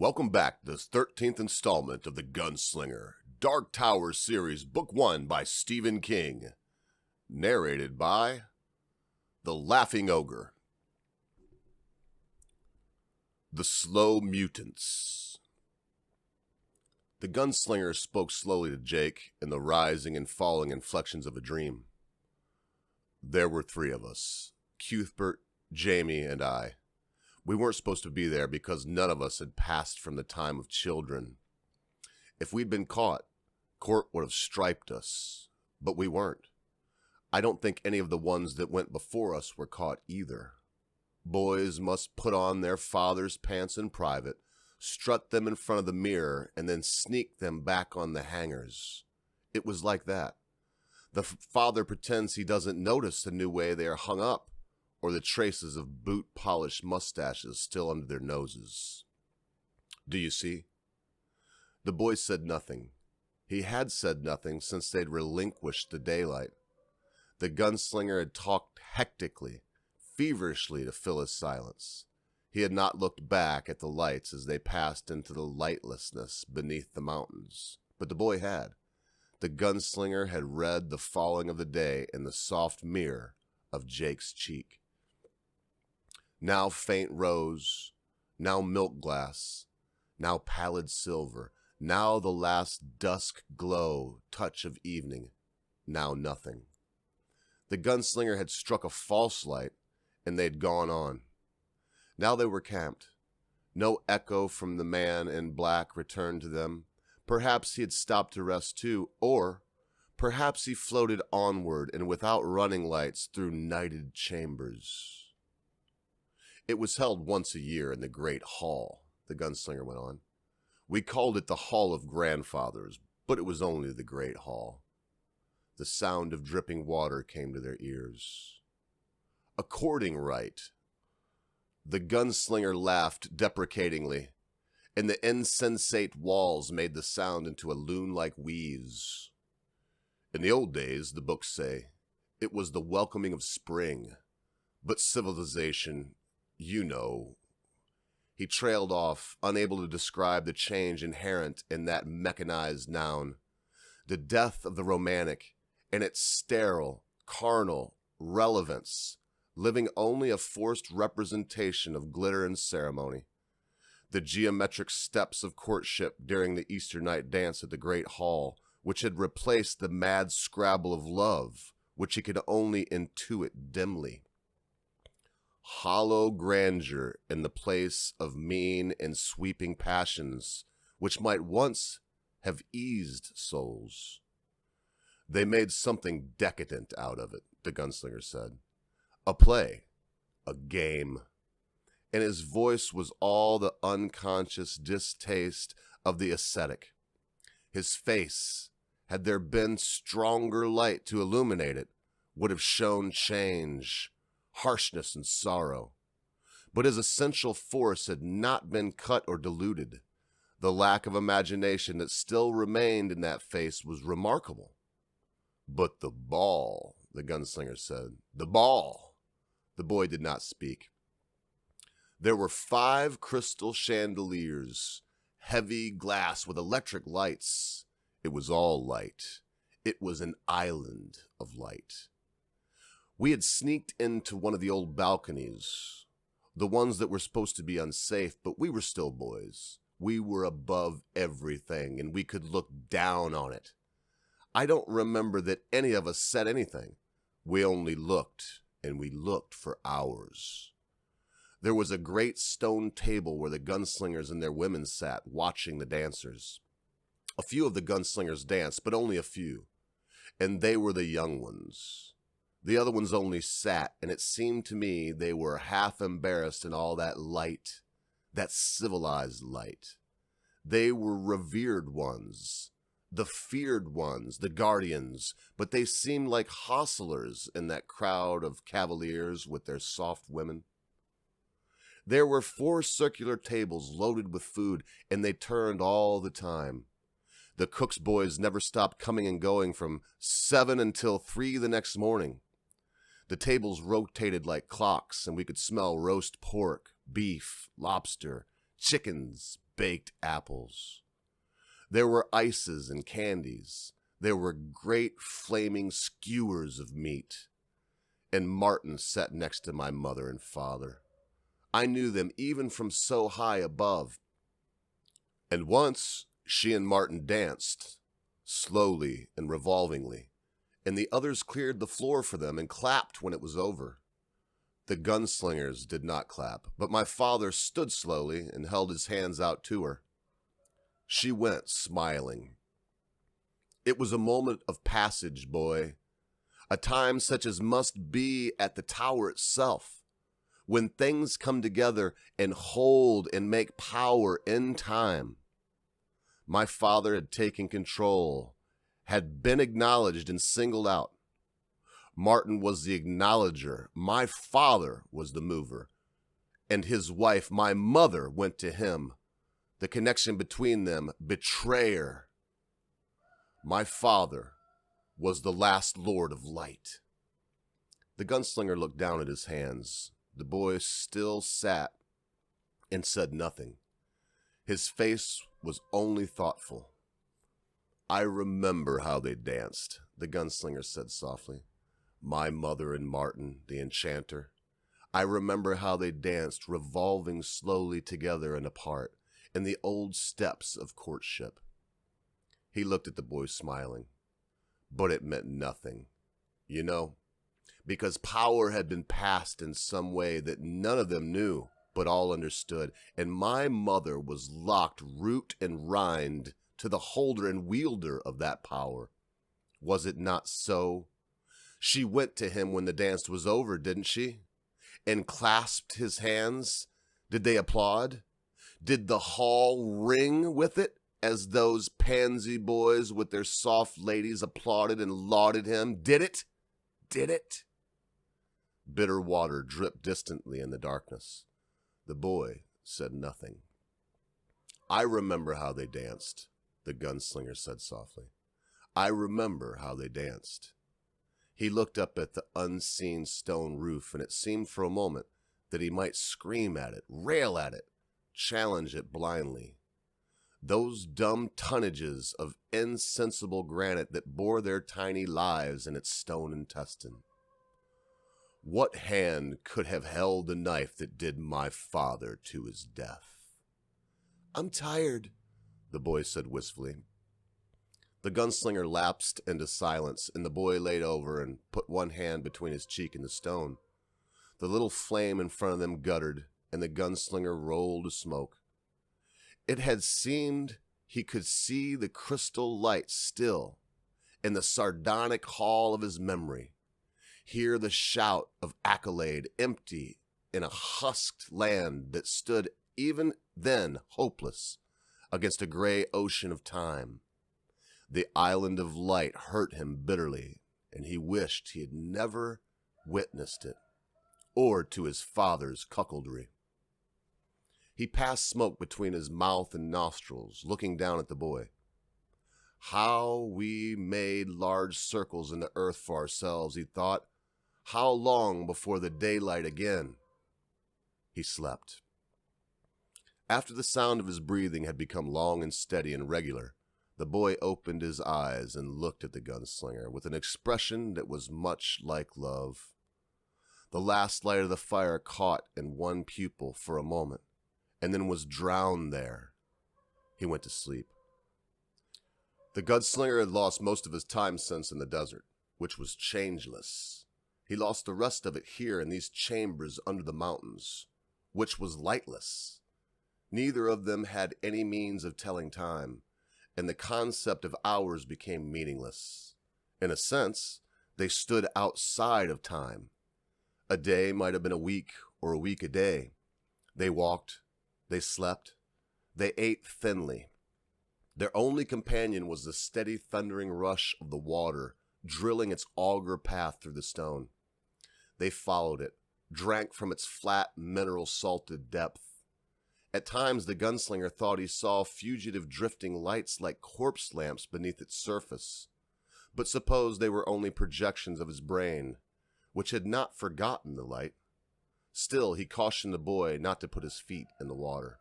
Welcome back to this 13th installment of the Gunslinger, Dark Tower series, Book 1 by Stephen King. Narrated by The Laughing Ogre. The Slow Mutants. The Gunslinger spoke slowly to Jake in the rising and falling inflections of a dream. There were three of us, Cuthbert, Jamie, and I. We weren't supposed to be there because none of us had passed from the time of children. If we'd been caught, court would have striped us, but we weren't. I don't think any of the ones that went before us were caught either. Boys must put on their father's pants in private, strut them in front of the mirror, and then sneak them back on the hangers. It was like that. The father pretends he doesn't notice the new way they are hung up, or the traces of boot-polished mustaches still under their noses. Do you see? The boy said nothing. He had said nothing since they'd relinquished the daylight. The gunslinger had talked hectically, feverishly to fill his silence. He had not looked back at the lights as they passed into the lightlessness beneath the mountains, but the boy had. The gunslinger had read the falling of the day in the soft mirror of Jake's cheek. Now faint rose, now milk glass, now pallid silver, now the last dusk glow touch of evening, now nothing. The gunslinger had struck a false light, and they'd gone on. Now they were camped. No echo from the man in black returned to them. Perhaps he had stopped to rest too, or perhaps he floated onward and without running lights through nighted chambers. It was held once a year in the Great Hall, the gunslinger went on. We called it the Hall of Grandfathers, but it was only the Great Hall. The sound of dripping water came to their ears. According right. The gunslinger laughed deprecatingly, and the insensate walls made the sound into a loon-like wheeze. In the old days, the books say, it was the welcoming of spring, but civilization, you know. He trailed off, unable to describe the change inherent in that mechanized noun. The death of the romantic, and its sterile, carnal relevance, living only a forced representation of glitter and ceremony. The geometric steps of courtship during the Easter night dance at the Great Hall, which had replaced the mad scrabble of love, which he could only intuit dimly. Hollow grandeur in the place of mean and sweeping passions, which might once have eased souls. They made something decadent out of it, the gunslinger said. A play, a game. And his voice was all the unconscious distaste of the ascetic. His face, had there been stronger light to illuminate it, would have shown change, harshness, and sorrow. But his essential force had not been cut or diluted. The lack of imagination that still remained in that face was remarkable. But the ball, the gunslinger said. The ball. The boy did not speak. There were 5 crystal chandeliers, heavy glass with electric lights. It was all light. It was an island of light. We had sneaked into one of the old balconies, the ones that were supposed to be unsafe, but we were still boys. We were above everything, and we could look down on it. I don't remember that any of us said anything. We only looked, and we looked for hours. There was a great stone table where the gunslingers and their women sat, watching the dancers. A few of the gunslingers danced, but only a few, and they were the young ones. The other ones only sat, and it seemed to me they were half embarrassed in all that light, that civilized light. They were revered ones, the feared ones, the guardians, but they seemed like hostlers in that crowd of cavaliers with their soft women. There were 4 circular tables loaded with food, and they turned all the time. The cook's boys never stopped coming and going from 7 until 3 the next morning. The tables rotated like clocks, and we could smell roast pork, beef, lobster, chickens, baked apples. There were ices and candies. There were great flaming skewers of meat. And Martin sat next to my mother and father. I knew them even from so high above. And once she and Martin danced, slowly and revolvingly, and the others cleared the floor for them and clapped when it was over. The gunslingers did not clap, but my father stood slowly and held his hands out to her. She went, smiling. It was a moment of passage, boy, a time such as must be at the tower itself, when things come together and hold and make power in time. My father had taken control, had been acknowledged and singled out. Martin was the acknowledger. My father was the mover. And his wife, my mother, went to him. The connection between them, betrayer. My father was the last lord of light. The gunslinger looked down at his hands. The boy still sat and said nothing. His face was only thoughtful. I remember how they danced, the gunslinger said softly. My mother and Martin, the enchanter. I remember how they danced, revolving slowly together and apart, in the old steps of courtship. He looked at the boy, smiling. But it meant nothing, you know, because power had been passed in some way that none of them knew, but all understood, and my mother was locked root and rind to the holder and wielder of that power. Was it not so? She went to him when the dance was over, didn't she? And clasped his hands? Did they applaud? Did the hall ring with it, as those pansy boys with their soft ladies applauded and lauded him? Did it? Did it? Bitter water dripped distantly in the darkness. The boy said nothing. I remember how they danced, the gunslinger said softly. I remember how they danced. He looked up at the unseen stone roof, and it seemed for a moment that he might scream at it, rail at it, challenge it blindly. Those dumb tonnages of insensible granite that bore their tiny lives in its stone intestine. What hand could have held the knife that did my father to his death? I'm tired, the boy said wistfully. The gunslinger lapsed into silence, and the boy laid over and put one hand between his cheek and the stone. The little flame in front of them guttered, and the gunslinger rolled a smoke. It had seemed he could see the crystal light still in the sardonic hall of his memory, hear the shout of accolade empty in a husked land that stood even then hopeless against a gray ocean of time. The island of light hurt him bitterly, and he wished he had never witnessed it, or to his father's cuckoldry. He passed smoke between his mouth and nostrils, looking down at the boy. How we made large circles in the earth for ourselves, he thought. How long before the daylight again? He slept. After the sound of his breathing had become long and steady and regular, the boy opened his eyes and looked at the gunslinger with an expression that was much like love. The last light of the fire caught in one pupil for a moment, and then was drowned there. He went to sleep. The gunslinger had lost most of his time sense in the desert, which was changeless. He lost the rest of it here in these chambers under the mountains, which was lightless. Neither of them had any means of telling time, and the concept of hours became meaningless. In a sense, they stood outside of time. A day might have been a week, or a week a day. They walked, they slept, they ate thinly. Their only companion was the steady thundering rush of the water, drilling its auger path through the stone. They followed it, drank from its flat, mineral-salted depth. At times the gunslinger thought he saw fugitive drifting lights like corpse lamps beneath its surface, but supposed they were only projections of his brain, which had not forgotten the light. Still, he cautioned the boy not to put his feet in the water.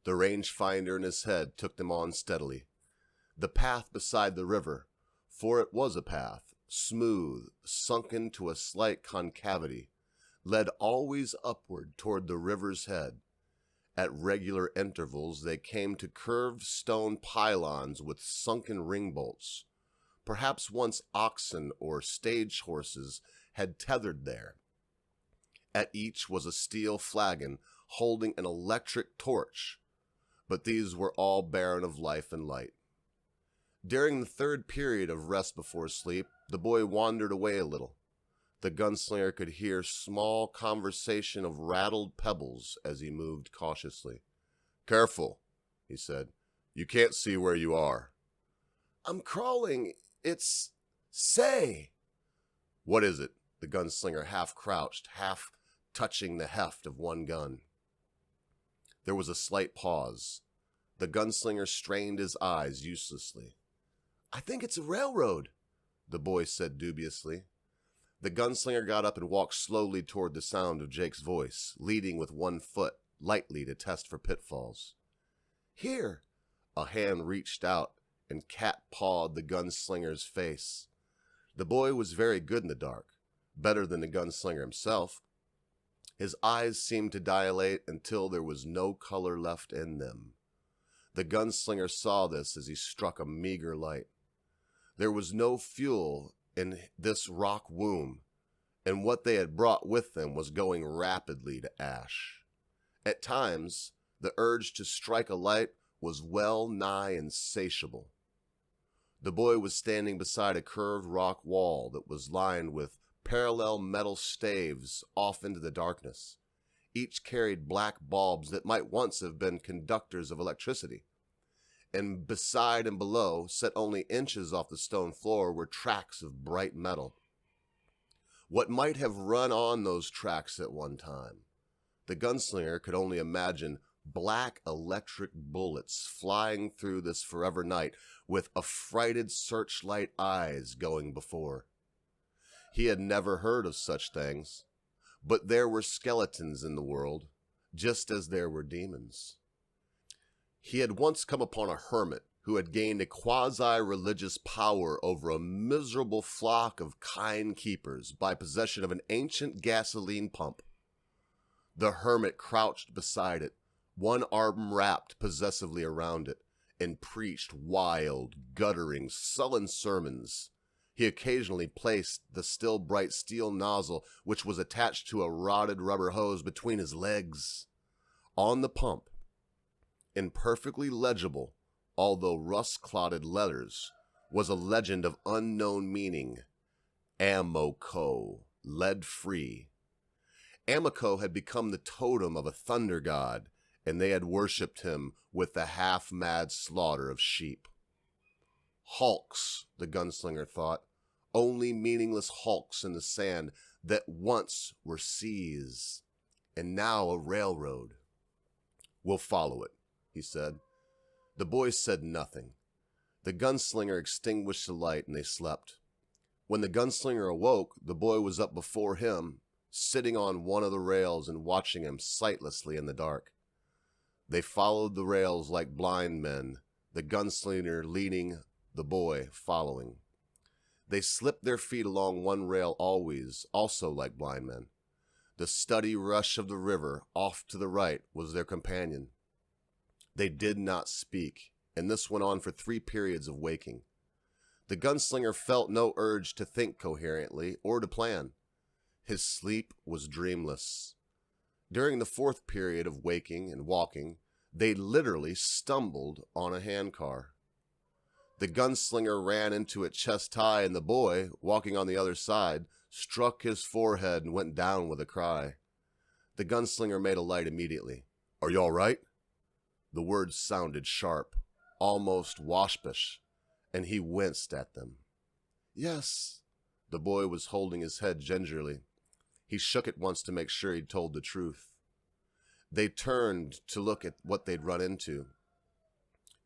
The rangefinder in his head took them on steadily. The path beside the river, for it was a path, smooth, sunken to a slight concavity, led always upward toward the river's head. At regular intervals they came to curved stone pylons with sunken ring bolts. Perhaps once oxen or stage horses had tethered there. At each was a steel flagon holding an electric torch, but these were all barren of life and light. During the third period of rest before sleep, the boy wandered away a little. The gunslinger could hear small conversation of rattled pebbles as he moved cautiously. "Careful," he said. "You can't see where you are." "I'm crawling. Say." "What is it?" The gunslinger half crouched, half touching the heft of one gun. There was a slight pause. The gunslinger strained his eyes uselessly. "I think it's a railroad," the boy said dubiously. The gunslinger got up and walked slowly toward the sound of Jake's voice, leading with one foot, lightly to test for pitfalls. "Here." A hand reached out and cat-pawed the gunslinger's face. The boy was very good in the dark, better than the gunslinger himself. His eyes seemed to dilate until there was no color left in them. The gunslinger saw this as he struck a meager light. There was no fuel in this rock womb, and what they had brought with them was going rapidly to ash. At times, the urge to strike a light was well nigh insatiable. The boy was standing beside a curved rock wall that was lined with parallel metal staves off into the darkness. Each carried black bulbs that might once have been conductors of electricity. And beside and below, set only inches off the stone floor, were tracks of bright metal. What might have run on those tracks at one time? The gunslinger could only imagine black electric bullets flying through this forever night with affrighted searchlight eyes going before. He had never heard of such things, but there were skeletons in the world, just as there were demons. He had once come upon a hermit who had gained a quasi-religious power over a miserable flock of kind keepers by possession of an ancient gasoline pump. The hermit crouched beside it, one arm wrapped possessively around it, and preached wild, guttering, sullen sermons. He occasionally placed the still bright steel nozzle, which was attached to a rotted rubber hose, between his legs. On the pump, in perfectly legible, although rust-clotted letters, was a legend of unknown meaning: Amoco, lead-free. Amoco had become the totem of a thunder god, and they had worshipped him with the half-mad slaughter of sheep. Hulks, the gunslinger thought, only meaningless hulks in the sand that once were seas, and now a railroad. "We'll follow it," he said. The boys said nothing. The gunslinger extinguished the light and they slept. When the gunslinger awoke, the boy was up before him, sitting on one of the rails and watching him sightlessly in the dark. They followed the rails like blind men, the gunslinger leading, the boy following. They slipped their feet along one rail always, also like blind men. The steady rush of the river off to the right was their companion. They did not speak, and this went on for 3 periods of waking. The gunslinger felt no urge to think coherently or to plan. His sleep was dreamless. During the 4th period of waking and walking, they literally stumbled on a handcar. The gunslinger ran into it chest high, and the boy, walking on the other side, struck his forehead and went down with a cry. The gunslinger made a light immediately. "Are you all right?" The words sounded sharp, almost waspish, and he winced at them. "Yes." The boy was holding his head gingerly. He shook it once to make sure he'd told the truth. They turned to look at what they'd run into.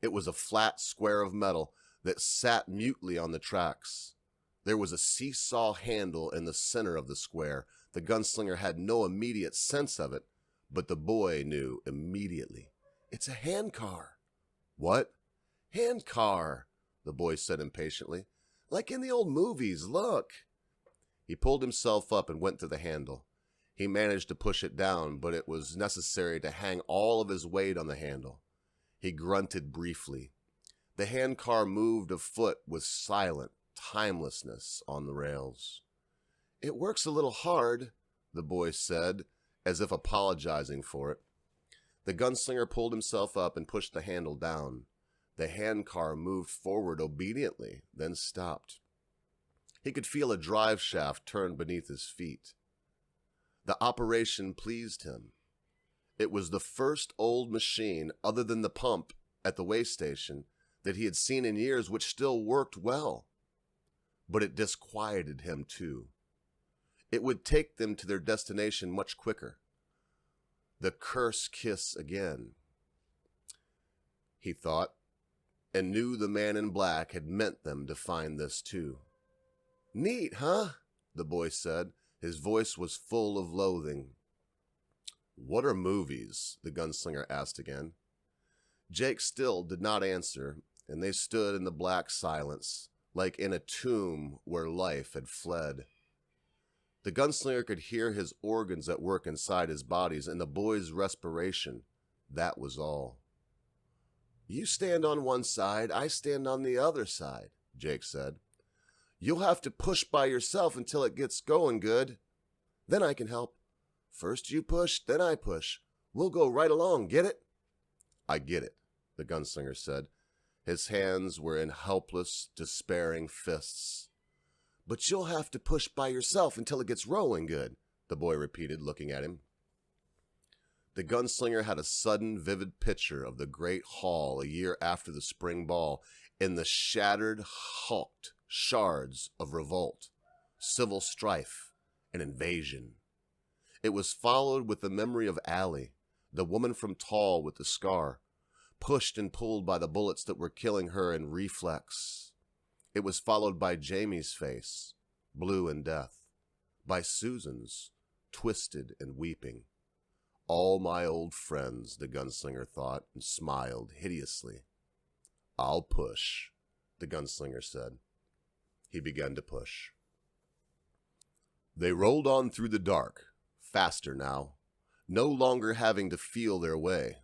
It was a flat square of metal that sat mutely on the tracks. There was a seesaw handle in the center of the square. The gunslinger had no immediate sense of it, but the boy knew immediately. It's a handcar. What? Handcar, the boy said impatiently. Like in the old movies, look. He pulled himself up and went to the handle. He managed to push it down, but it was necessary to hang all of his weight on the handle. He grunted briefly. The handcar moved a foot with silent timelessness on the rails. It works a little hard, the boy said, as if apologizing for it. The gunslinger pulled himself up and pushed the handle down. The handcar moved forward obediently, then stopped. He could feel a drive shaft turn beneath his feet. The operation pleased him. It was the first old machine, other than the pump at the way station, that he had seen in years which still worked well. But it disquieted him too. It would take them to their destination much quicker. The curse kiss again, he thought, and knew the man in black had meant them to find this too. Neat, huh? The boy said. His voice was full of loathing. What are movies? The gunslinger asked again. Jake still did not answer, and they stood in the black silence, like in a tomb where life had fled. The gunslinger could hear his organs at work inside his bodies and the boy's respiration. That was all. You stand on one side, I stand on the other side, Jake said. You'll have to push by yourself until it gets going good. Then I can help. First you push, then I push. We'll go right along, get it? I get it, the gunslinger said. His hands were in helpless, despairing fists. But you'll have to push by yourself until it gets rolling good, the boy repeated, looking at him. The gunslinger had a sudden, vivid picture of the great hall a year after the spring ball in the shattered, hulked shards of revolt, civil strife, and invasion. It was followed with the memory of Allie, the woman from Tall with the scar, pushed and pulled by the bullets that were killing her in reflex. It was followed by Jamie's face, blue in death, by Susan's, twisted and weeping. All my old friends, the gunslinger thought, and smiled hideously. I'll push, the gunslinger said. He began to push. They rolled on through the dark, faster now, no longer having to feel their way.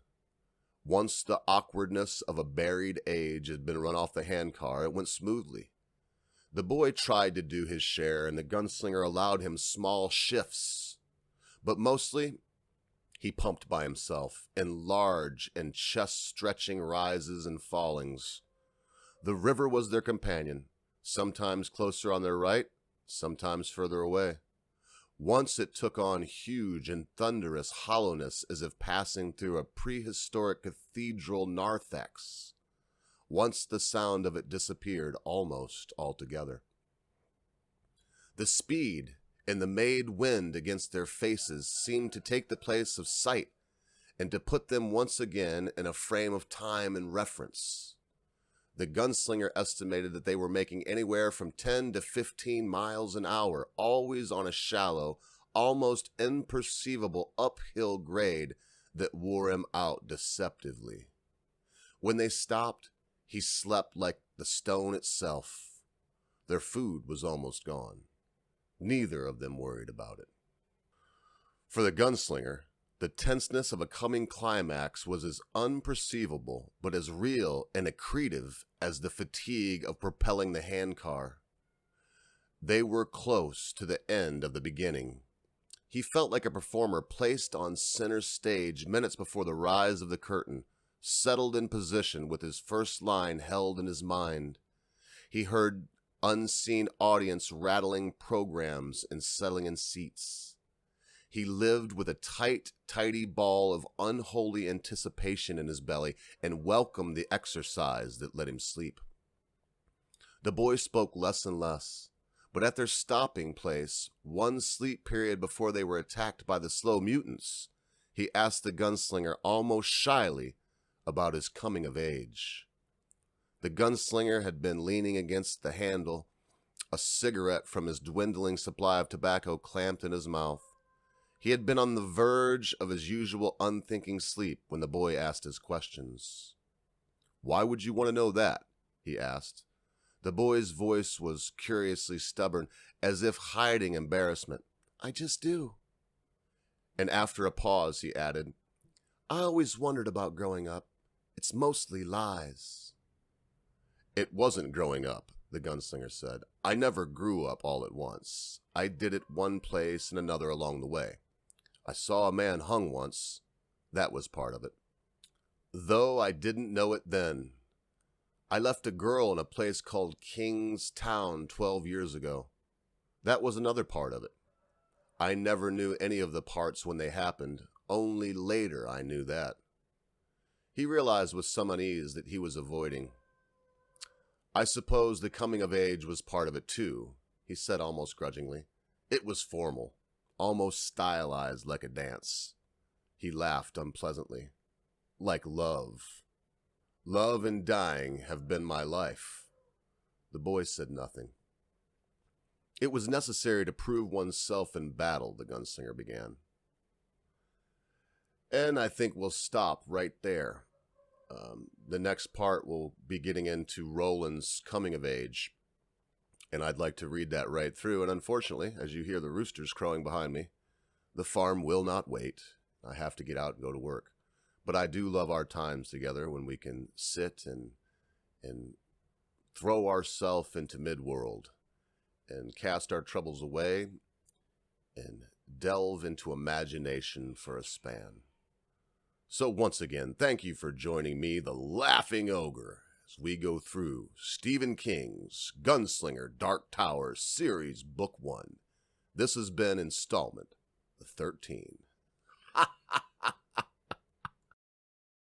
Once the awkwardness of a buried age had been run off the handcar, it went smoothly. The boy tried to do his share, and the gunslinger allowed him small shifts. But mostly, he pumped by himself, in large and chest-stretching rises and fallings. The river was their companion, sometimes closer on their right, sometimes further away. Once it took on huge and thunderous hollowness as if passing through a prehistoric cathedral narthex. Once the sound of it disappeared almost altogether. The speed and the made wind against their faces seemed to take the place of sight and to put them once again in a frame of time and reference. The gunslinger estimated that they were making anywhere from 10 to 15 miles an hour, always on a shallow, almost imperceivable uphill grade that wore him out deceptively. When they stopped, he slept like the stone itself. Their food was almost gone. Neither of them worried about it. For the gunslinger, the tenseness of a coming climax was as unperceivable, but as real and accretive as the fatigue of propelling the handcar. They were close to the end of the beginning. He felt like a performer placed on center stage minutes before the rise of the curtain, settled in position with his first line held in his mind. He heard unseen audience rattling programs and settling in seats. He lived with a tight, tidy ball of unholy anticipation in his belly and welcomed the exercise that let him sleep. The boy spoke less and less, but at their stopping place, one sleep period before they were attacked by the slow mutants, he asked the gunslinger almost shyly about his coming of age. The gunslinger had been leaning against the handle, a cigarette from his dwindling supply of tobacco clamped in his mouth. He had been on the verge of his usual unthinking sleep when the boy asked his questions. "Why would you want to know that?" he asked. The boy's voice was curiously stubborn, as if hiding embarrassment. "I just do." And after a pause, he added, "I always wondered about growing up. It's mostly lies." "It wasn't growing up," the gunslinger said. "I never grew up all at once. I did it one place and another along the way. I saw a man hung once. That was part of it. Though I didn't know it then. I left a girl in a place called Kingstown 12 years ago. That was another part of it. I never knew any of the parts when they happened. Only later I knew that." He realized with some unease that he was avoiding. "I suppose the coming of age was part of it too," he said almost grudgingly. "It was formal, almost stylized like a dance." He laughed unpleasantly. "Like love. Love and dying have been my life." The boy said nothing. "It was necessary to prove oneself in battle," the gunslinger began. And I think we'll stop right there. The next part will be getting into Roland's coming of age. And I'd like to read that right through. And unfortunately, as you hear the roosters crowing behind me, the farm will not wait. I have to get out and go to work. But I do love our times together when we can sit and throw ourselves into midworld and cast our troubles away and delve into imagination for a span. So once again, thank you for joining me, the Laughing Ogre, as we go through Stephen King's Gunslinger Dark Tower Series Book 1. This has been installment 13.